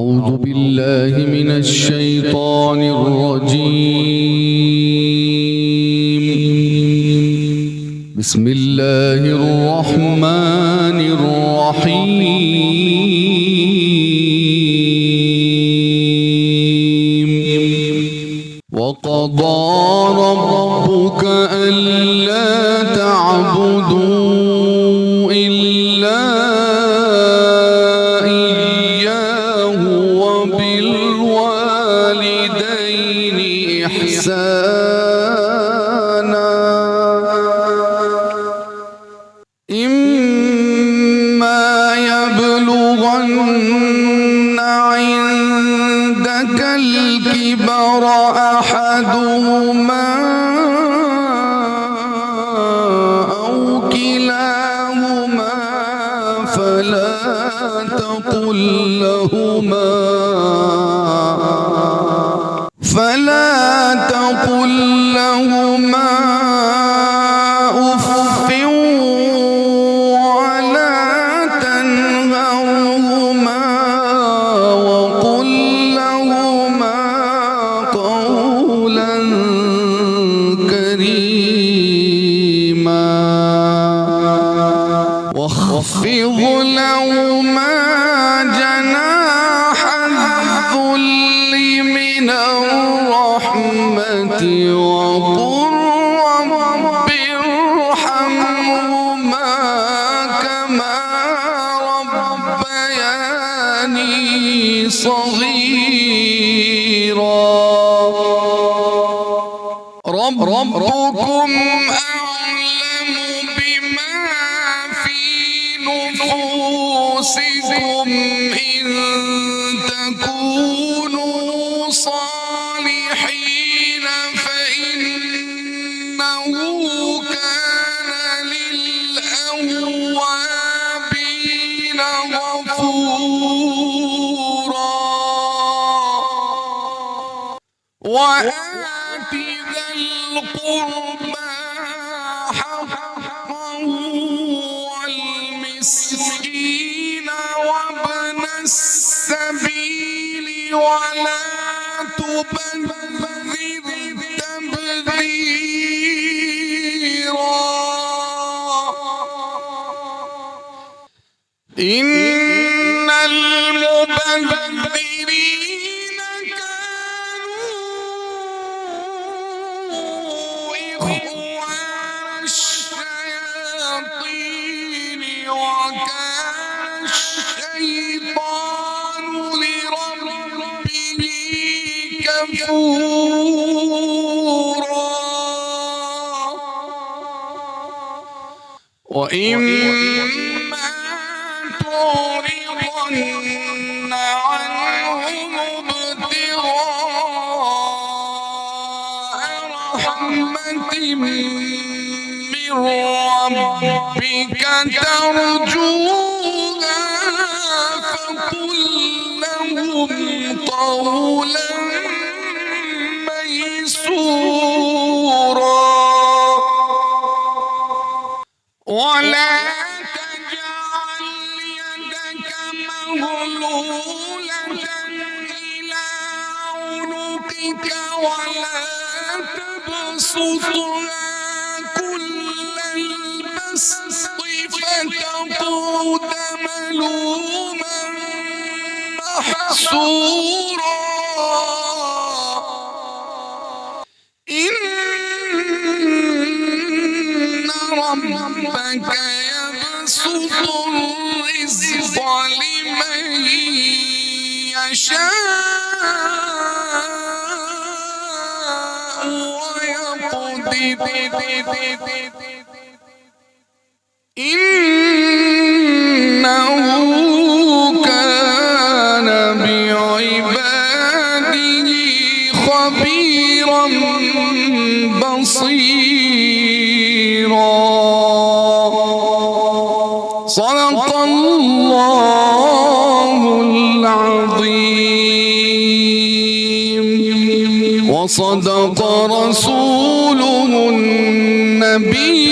أعوذ بالله من الشيطان الرجيم. بسم الله الرحمن الرحيم. وقضى ربك ألا تعبدوا إلا إياه وبالوالدين إحسانا إما يبلغن عندك الكبر أحدهما أو كلاهما فلا تقل لهما أف ولا تنهرهما وقل لهما قولا كريما واخفض لهما جناح الذل من الرحمة وقل رب ارحمهما كما ربياني صغيرا. ربكم أعلم بما في نفوسكم إن تكونوا صالحين فإنه كان للأوابين غفورا. وآت ذا القربى حقه والمسكين وابن السبيل ولا تبذر تبذيرا إن المبذرين كانوا إخوان الشياطين وكان الشيطان لربه كفورا. وإما تعرضن عنهم ابتغاء رحمة من ربك ترجوها فقل لهم قولا ميسورا. ولا تجعل يدك مغلولة إلى عنقك ولا تبسطها كل البسط فتقعد ملوما محسورا. إن ربك يبسط الرزق لمن يشاء ويقدر إنه كان بعباده خبيرا بصيرا. صدق الله العظيم وصدق رسوله النبي